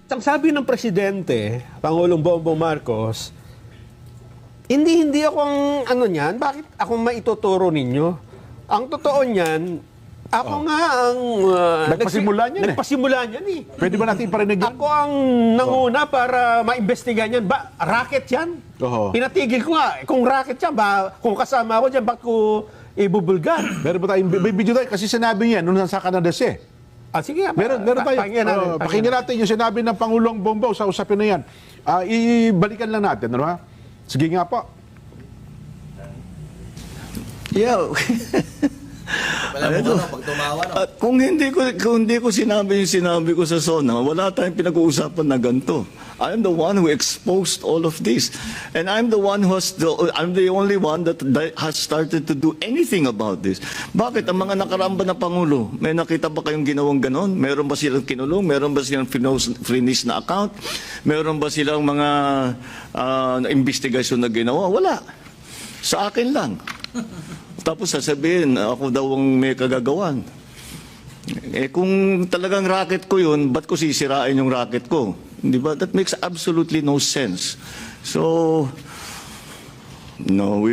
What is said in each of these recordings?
Ang sabi ng Presidente, Pangulong Bongbong Marcos, hindi ako ang ano niyan, bakit ako maituturo ninyo? Ang totoo niyan, ako nga ang... Nagpasimula niyan Nagpasimula niyan eh. Pwede ba natin parinig yun? Ako ang nanguna para maimbestigahan yan. Ba, racket yan? Oo. Pinatigil ko nga. Kung racket yan, ba, kung kasama ako dyan, bakit ko ibubulgar? Meron ba tayong may video tayo? Kasi sinabi niya, nung nasa Canada siya. Ah, sige nga. Meron tayo. Pakinggan natin yung sinabi ng Pangulong Bongbong sa usapin na yan. Ibalikan lang natin, ano ba? Sige nga po. Yeah. Pag tumawa, no? At kung hindi ko sinabi yung sinabi ko sa SONA, wala tayong pinag-uusapan na ganito. I'm the one who exposed all of this. And I'm the only one that has started to do anything about this. Bakit ang mga nakaramba na Pangulo, may nakita ba kayong ginawang ganon? Meron ba silang kinulong? Meron ba silang finish na account? Meron ba silang mga investigasyon na ginawa? Wala. Sa akin lang. Tapos sasabihin, ako daw ang may kagagawan. Eh kung talagang racket ko yun, ba't ko sisirain yung racket ko? Di ba? That makes absolutely no sense. So, no,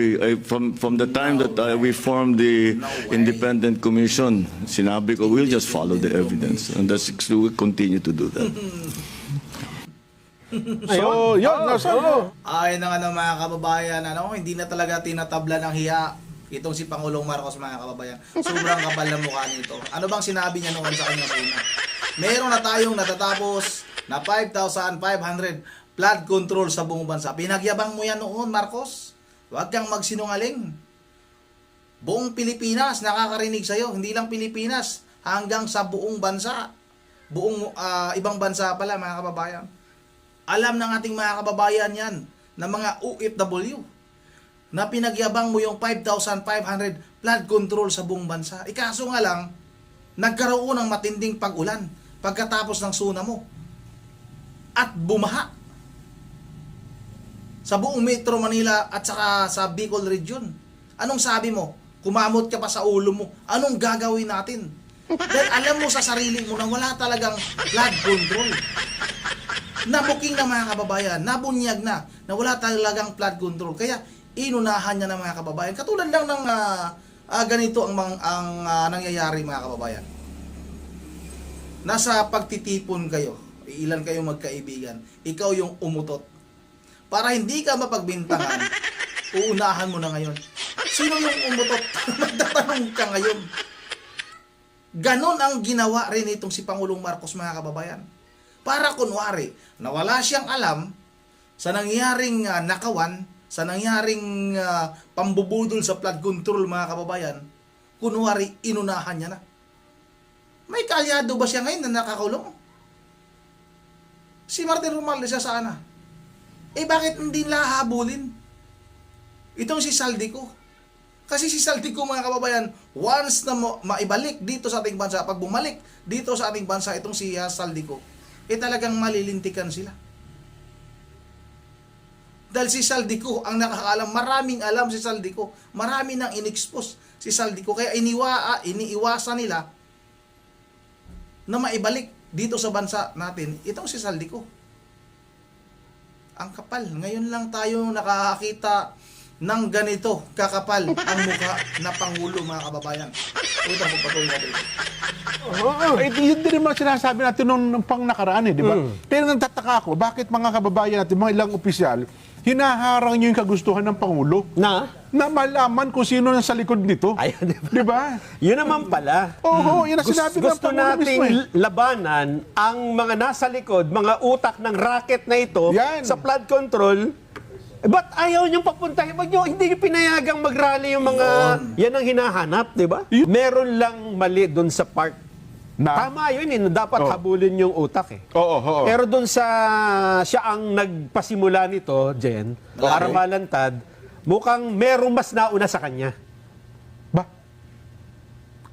from the time that we formed the independent commission, sinabi ko, we'll just follow the evidence. And we'll continue to do that. So, yun. Ay na nga mga kababayan, hindi na talaga tinatabla ng hiya itong si Pangulong Marcos, mga kababayan. Sobrang kapal na mukha nito. Ano bang sinabi niya noon sa kanyang una? Meron na tayong natatapos na 5,500 flood control sa buong bansa. Pinagyabang mo yan noon, Marcos. Huwag kang magsinungaling. Buong Pilipinas nakakarinig sa'yo. Hindi lang Pilipinas, hanggang sa buong bansa. Buong ibang bansa pala, mga kababayan. Alam ng ating mga kababayan yan, na mga OFW, na pinagyabang mo yung 5,500 flood control sa buong bansa. Ikaso nga lang, nagkaroon ng matinding pag-ulan pagkatapos ng tsunami at bumaha sa buong Metro Manila at saka sa Bicol region. Anong sabi mo? Kumamot ka pa sa ulo mo. Anong gagawin natin? Dahil alam mo sa sarili mo na wala talagang flood control. Nabuking na mga kababayan, nabunyag na wala talagang flood control. Kaya inunahan niya ng mga kababayan. Katulad lang ng ganito ang nangyayari, mga kababayan. Nasa pagtitipon kayo, ilan kayong magkaibigan, ikaw yung umutot. Para hindi ka mapagbintangan, uunahan mo na ngayon. Sino yung umutot? Magtatanong ka ngayon. Ganon ang ginawa rin itong si Pangulong Marcos, mga kababayan. Para kunwari, na wala siyang alam sa nangyaring nakawan, sa nangyaring pambubudol sa flood control, mga kababayan, kunwari, inunahan niya na. May kalyado ba siya ngayon na nakakulong? Si Martin Romualdez siya sana. Eh bakit hindi nila habulin? Itong si Saldico. Kasi si Saldico, mga kababayan, once na maibalik dito sa ating bansa, pag bumalik dito sa ating bansa itong si Saldico, eh talagang malilintikan sila. Dahil si Saldico ang nakakaalam, maraming alam si Saldico, marami nang inexpose si Saldico, kaya iniiwasan nila na maibalik dito sa bansa natin itong si Saldico. Ang kapal. Ngayon lang tayo nakakakita ng ganito kakapal ang mukha na Pangulo, mga kababayan. Ito po patuloy natin. Yun din naman sinasabi natin nung pang nakaraan, di ba? Pero nagtataka ako, bakit mga kababayan natin, mga ilang opisyal, hinaharang nyo yung kagustuhan ng Pangulo na malaman kung sino nasa likod nito. Ayun, di ba? Yun naman pala. Oo, yun ang sinabi ng Gusto Pangulo nating mismo eh. labanan ang mga nasa likod, mga utak ng racket na ito Yan. sa flood control. Ba't ayaw niyong papuntahin? Hindi niyo pinayagang mag-rally yung mga... Yan ang hinahanap, di ba? Meron lang mali doon sa part. Tama yun eh. Dapat habulin yung utak eh. Oo. Pero doon sa... Siya ang nagpasimula nito, Jen, para malantad, mukhang merong mas nauna sa kanya. Ba?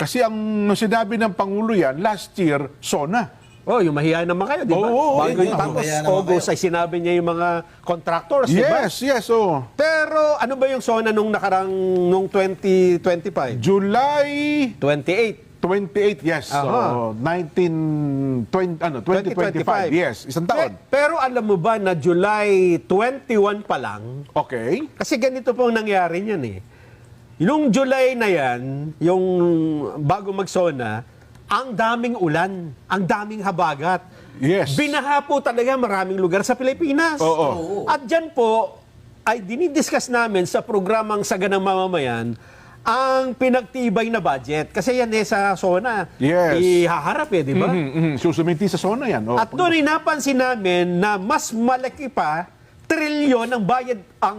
Kasi ang sinabi ng Pangulo yan, last year, SONA. Oh, yung mahihayin naman kayo, di ba? Oo, Bago oo, tapos mahihayin naman August ay sinabi niya yung mga contractors, di ba? Yes, oo. Pero ano ba yung SONA nung nakarang, nung 2025? July 28. 28, yes. So, 2025, yes. Isang taon. Pero alam mo ba na July 21 pa lang, Okay. kasi ganito pong nangyari niyan eh. Yung July na yan, yung bago mag-SONA, ang daming ulan, ang daming habagat. Yes. Binaha po talaga maraming lugar sa Pilipinas. Oo. At dyan po, ay dinidiscuss namin sa programang Saganang Mamamayan ang pinagtibay na budget. Kasi yan eh sa SONA, Yes. ihaharap eh, di ba? Susumiti sa SONA yan. Oh. At doon ay napansin namin na mas malaki pa, trilyon ang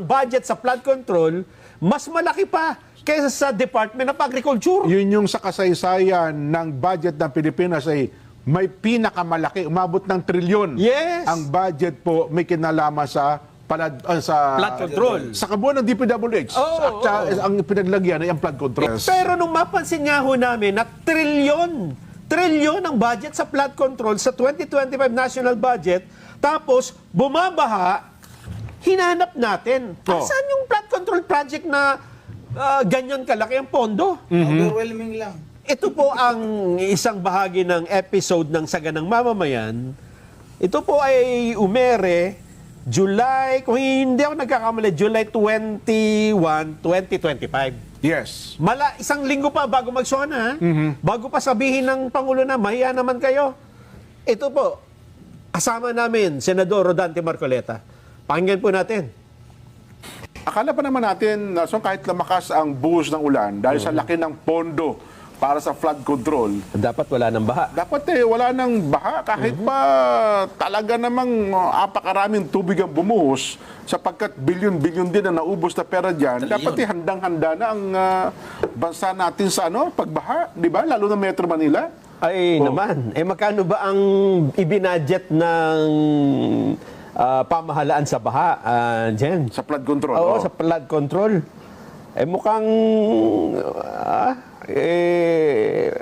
budget sa flood control, mas malaki pa kaysa sa Department of Agriculture. Yun yung sa kasaysayan ng budget ng Pilipinas ay may pinakamalaki, umabot ng trilyon. Yes. Ang budget po may kinalaman sa Flood control. Sa kabuuan ng DPWH. Oo, At ang pinaglagyan ay ang flood control. Pero nung mapansin nga ho namin na trilyon ang budget sa flood control sa 2025 national budget, tapos bumabaha, hinanap natin. Oh. Saan yung flood control project na ganyan kalaki ang pondo? Overwhelming lang. Ito po ang isang bahagi ng episode ng Saganang Mamamayan. Ito po ay umere July, kung hindi ako nagkakamali, July 21, 2025. Yes. Isang linggo pa bago mag-SONA, bago pa sabihin ng Pangulo na mahiya naman kayo. Ito po, kasama namin, Senador Rodante Marcoleta. Pakinggan po natin. Akala pa naman natin na kahit lumakas ang buhos ng ulan dahil sa laki ng pondo para sa flood control, Dapat wala ng baha. dapat wala nang baha kahit pa talaga namang apakaraming tubig ang bumuhos sapagkat bilyon-bilyon din ang naubos na pera dyan. Dapat handang-handa na ang bansa natin sa pagbaha, di ba? Lalo na Metro Manila. Ay naman, magkano ba ang ibinadget ng pamahalaan sa baha, Jen? Sa flood control. Oo, sa flood control. Mukhang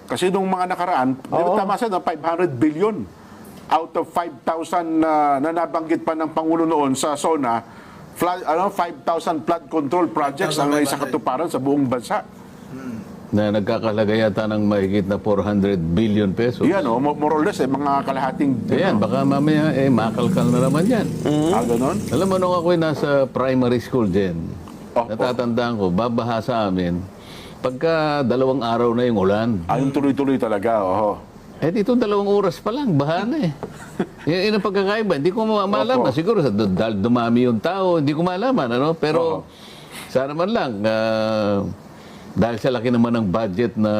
Kasi nung mga nakaraan, tama sa 500 billion out of 5,000 na nabanggit pa ng Pangulo noon sa SONA, 5,000 flood control projects ang isa katuparan sa buong bansa. Na nagkakalaga yata ng mahigit na 400 billion pesos. Yan, more or less, mga kalahating... Ayan, baka mamaya makalkal na naman yan. Ganon? Alam mo, nung ako'y nasa primary school, Jen, Opo. natatandaan ko, babaha sa amin, pagka 2 araw na yung ulan. Yung tuloy-tuloy talaga, Dito 2 oras pa lang, baha na eh. Yun ang pagkakaiba. Hindi ko malaman. Opo. Siguro dahil dumami yung tao, hindi ko malaman. Pero sana man lang, dahil sa laki naman ng budget na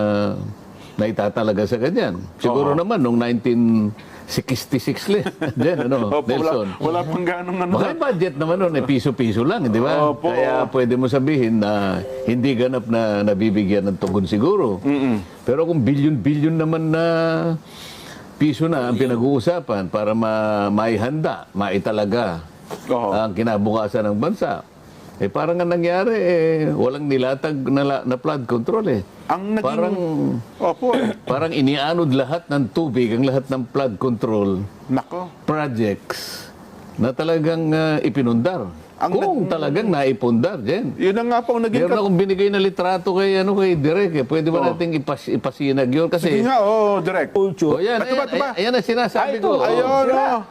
itatalaga sa ganyan. Siguro naman, nung 1966 din, Nelson. Wala pang ganong Baka yung budget naman nun, piso-piso lang, di ba? Opo. Kaya pwede mo sabihin na hindi ganap na nabibigyan ng tugon siguro. Pero kung bilyon-bilyon naman na piso na ang pinag-uusapan para maihanda, maitalaga ang kinabukasan ng bansa, parang nga nangyari, walang nilatag na flood control Ang naging... Parang inianod lahat ng tubig, ang lahat ng flood control Nako. projects na talagang ipinundar. Kung talagang naipundar, Jen. Yun na nga po ang naging... Meron akong binigay na litrato kay Direk. Pwede ba nating ipasinag yun? Kasi, Sige nga, direct. yan, Tuba. ayan ang sinasabi ko. Ayun,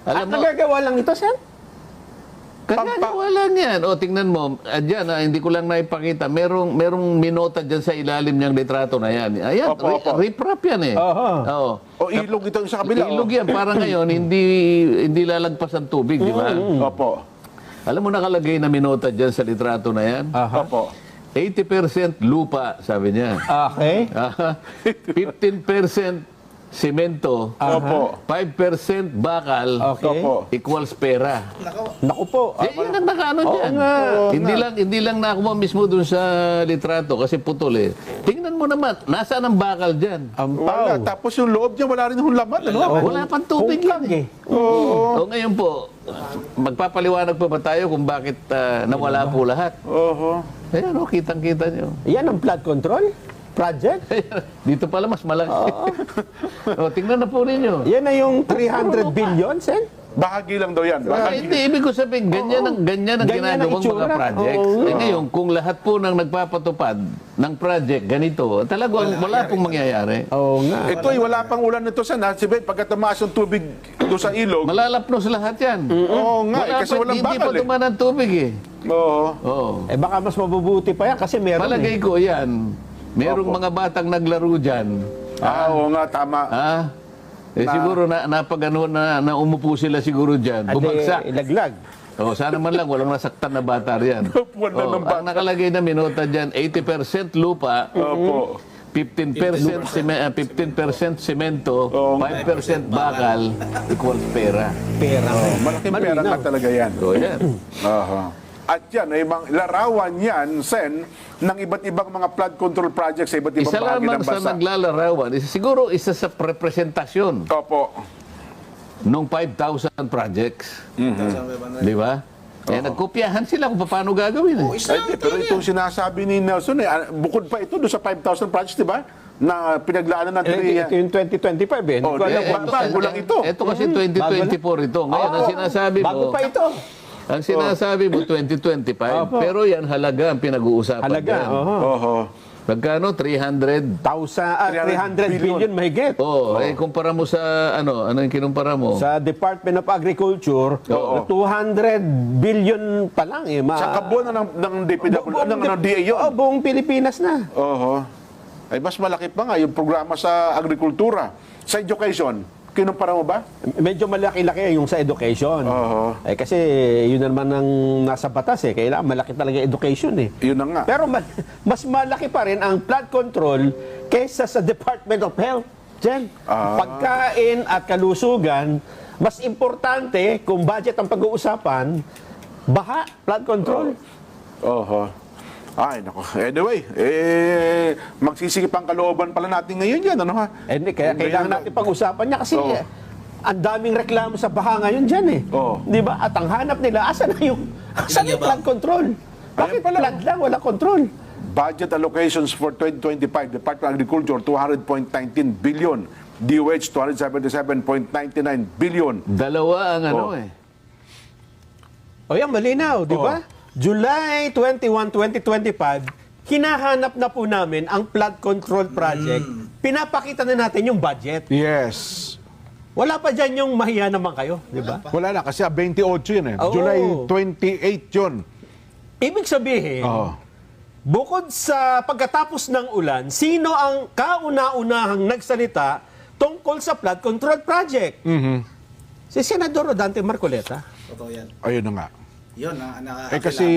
Alam mo, Nagagawa lang ito, Sen? kagagawa lang yan. tingnan mo, dyan, hindi ko lang naipakita. Merong minota dyan sa ilalim niyang litrato na yan. Ayan, Opo. riprap yan eh. Oo. ilog ito sa kabila. Ilog yan. Para ngayon, hindi lalagpas ang tubig, di ba? Opo. Alam mo nakalagay na minota dyan sa litrato na yan? Opo. 80% lupa, sabi niya. Okay. 15% semento. Opo. 5% bakal. Okay. Opo. Equals pera. Naku po. Yun ang nakaano dyan. Hindi lang nakuha mismo dun sa litrato kasi putol eh. Tingnan mo naman, nasaan ang bakal dyan? Wala. Tapos yung loob niya, wala rin yung laman. Wala pang tubig yan eh. O ngayon po, magpapaliwanag pa ba tayo kung bakit nawala po lahat? Ayan kitang-kita nyo. Yan ang flood control project. Dito pala mas malaki. Tingnan na po ninyo. Yan na yung 300 billion, Sen? Bahagi lang daw yan. Bahagi. Hindi, ibig ko sabihin, ganyan ang Ganyan ang ginagawang itsura. mga project. Oo. Eh ngayon, kung lahat po ng nagpapatupad ng project ganito, talagang wala pong mangyayari. Oo nga. Ito ay wala pang ulan nito sa Nasibay. Pagka tumaas yung tubig doon sa ilog. Malalapnos lahat yan. Oo nga, kasi walang Hindi pa bakal eh. dumaan ang tubig eh. Oo. Oo. Eh baka mas mabubuti pa yan kasi meron Palagay ko yan. Merong mga batang naglaro dyan. Oo nga, tama. Ha? Eh siguro napagano na umupo sila siguro dyan. Bumagsak. Ilaglag. Oh, sana man lang walang nasaktan na bata riyan. Wala ng bata. Ang nakalagay na minota dyan, 80% lupa, Opo. 15% 15% semento, 5% bakal, equals pera. Pera. Malaking pera nga talaga yan. So yan. Aha. At yan, ay larawan yan, Sen, ng iba't ibang mga flood control projects sa iba't ibang Isa bahagi lamang ng sa bansa. naglalarawan, siguro isa sa representasyon Opo. nung 5,000 projects. Di ba? Eh, nagkopyahan sila kung paano gagawin. Eh. Ay, pero itong sinasabi ni Nelson, bukod pa ito doon sa 5,000 projects, di ba? Na pinaglaanan natin. Ito yung 2025 eh. Hindi Oh, ko alam eh, kung bago lang ito. Ito kasi 2024 ito. Ngayon, ang sinasabi mo, Bago pa ito. ang sinasabi mo 2025, Opo. pero yan halaga ang pinag-uusapan. Halaga. yan. Oho. Magkano? 300? 300 billion mahigit. Oh, eh kumpara mo sa ano yung kinumpara mo? Sa Department of Agriculture, 200 billion pa lang eh. Sa kabuuan na ng DPW, ng DA yun. Oh, buong Pilipinas na. Oho. Ay, mas malaki pa nga yung programa sa agrikultura. Sa education, kinumpara mo ba? Medyo malaki-laki yung sa education. Oo. Eh, kasi yun naman ang nasa batas eh. Kailangan malaki talaga yung education eh. Yun na nga. Pero mas malaki pa rin ang flood control kaysa sa Department of Health. Jen, pagkain at kalusugan, mas importante kung budget ang pag-uusapan, baha, flood control. Oho. Ay, nako. Anyway, magsisikip ang kalooban pala natin ngayon yan, ano ha? Eh, hindi, kaya kailangan natin pag-usapan niya kasi ang daming reklamo sa baha ngayon dyan eh. Oo. Di ba? At ang hanap nila, asan yung flood control? Bakit pala. flood lang, wala control? Budget allocations for 2025, Department of Agriculture, 200.19 billion. DOH, 277.99 billion. Dalawa ang ano Oh. eh. O yan, malinaw, di ba? July 21, 2025, hinahanap na po namin ang flood control project. Pinapakita na natin yung budget. Yes. Wala pa dyan yung mahiya naman kayo, di ba? Wala na, kasi 28 yun eh. Oo. July 28 yun. Ibig sabihin, bukod sa pagkatapos ng ulan, sino ang kauna-unahang nagsalita tungkol sa flood control project? Si Senador Rodante Marcoleta. Totoo yan. Ayun na nga. Yun, Kasi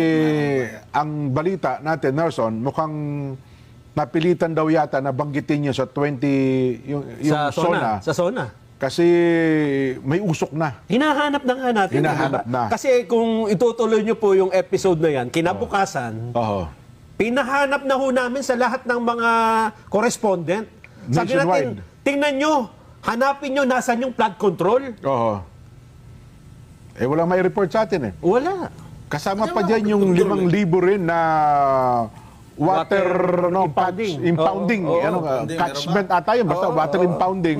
ang balita natin, Nelson, mukhang napilitan daw yata na banggitin niya sa 20, yung Sa SONA. Sa SONA. Kasi may usok na. Hinahanap na nga natin. Hinahanap di ba? na. Kasi kung itutuloy nyo po yung episode na yan, kinabukasan, Oo. pinahanap na ho namin sa lahat ng mga correspondent. Sabi natin, Nationwide. tingnan nyo, hanapin nyo nasan yung flood control. Oo. Eh, walang may report sa atin eh. Wala. Kasama pa dyan yung 5,000 rin na water impounding. impounding. Oo, oo. Ano, Impounding, catchment ata yun, basta water impounding.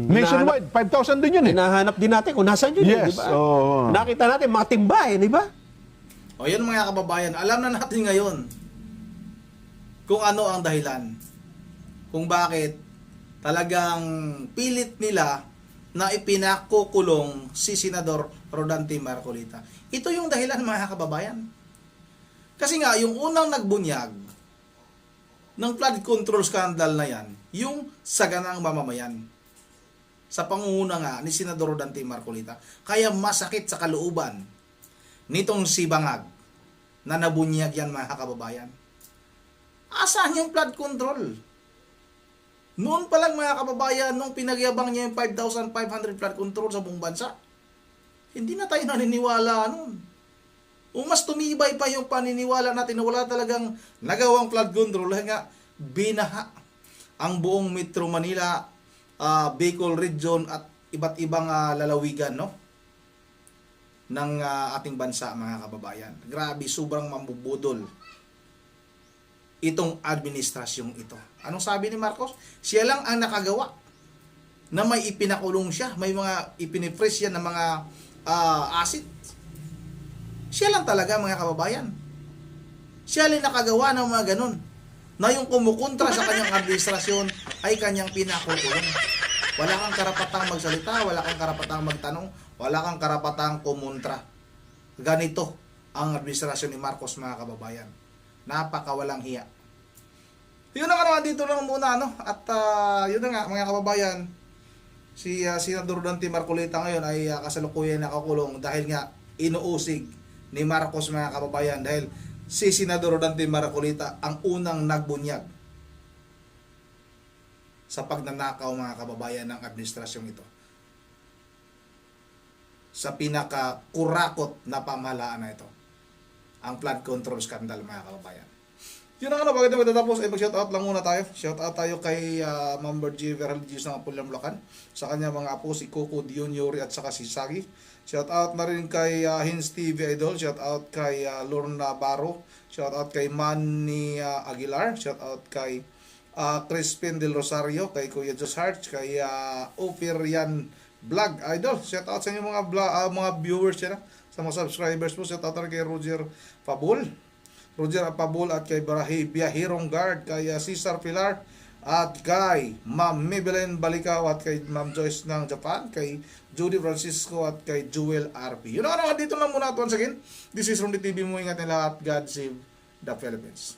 Nationwide, 5,000 din yun eh. Hinahanap din natin kung nasan yun. Yes, di ba? oo. Nakita natin mga timba di ba? O yun mga kababayan, alam na natin ngayon kung ano ang dahilan. Kung bakit talagang pilit nila na ipinakukulong si Senador Rodante Marcoleta. Ito yung dahilan mga kababayan. Kasi nga, yung unang nagbunyag ng flood control scandal na yan, yung saganang mamamayan. Sa pangunguna nga ni Senador Rodante Marcoleta. Kaya masakit sa kalooban nitong si Bangag na nabunyag yan mga kababayan. Asan yung flood control? Noon pa lang mga kababayan, nung pinagyabang niya yung 5,500 flood control sa buong bansa, hindi na tayo naniniwala noon. O mas tumibay pa yung paniniwala natin na wala talagang nagawang flood control dahil nga binaha ang buong Metro Manila, Bicol Region at iba't ibang lalawigan no ng ating bansa mga kababayan. Grabe, sobrang mambubudol itong administrasyong ito. Anong sabi ni Marcos? Siya lang ang nakagawa na may ipinakulong siya. May mga ipinipres siya ng mga asset. Siya lang talaga, mga kababayan. Siya lang nakagawa ng mga ganun. Na yung kumukontra sa kanyang administrasyon ay kanyang pinakukulong. Wala kang karapatang magsalita, wala kang karapatang magtanong, wala kang karapatang kumontra. Ganito ang administrasyon ni Marcos, mga kababayan. Napakawalang hiya. Yun na nga naman, dito lang muna, no? At yun na nga, mga kababayan, si Senador Dante Marcolita ngayon ay kasalukuyan nakakulong dahil nga inuusig ni Marcos, mga kababayan, dahil si Senador Dante Marcolita ang unang nagbunyag sa pagnanakaw, mga kababayan, ng administrasyong ito. Sa pinakakurakot na pamahalaan na ito. Ang flood control scandal, mga kababayan. Yun ang bakit na matatapos, ay mag-shoutout lang muna tayo. Shoutout tayo kay Ma'am Bergie Veraligius ng Apuliang Bulacan. Sa kanya mga apo, si Coco Dion Yuri at saka si Sagi. Shoutout na rin kay Hins TV Idol. Shoutout kay Lorna Baro. Shoutout kay Manny Aguilar. Shoutout kay Crispin Del Rosario. Kay Kuya Jos Hart. Kay Opirian Vlog Idol. Shoutout sa inyo mga viewers yan, sa mga subscribers po. Shoutout na rin kay Roger Pabul at kay Biyahirong Guard, kay Cesar Pilar, at kay Ma'am Maybelline Balikaw, at kay Ma'am Joyce ng Japan, kay Judy Francisco, at kay Jewel RP. Yun naman, dito lang muna at once again. This is Rondy TV mo. Ingat nila at God save the Philippines.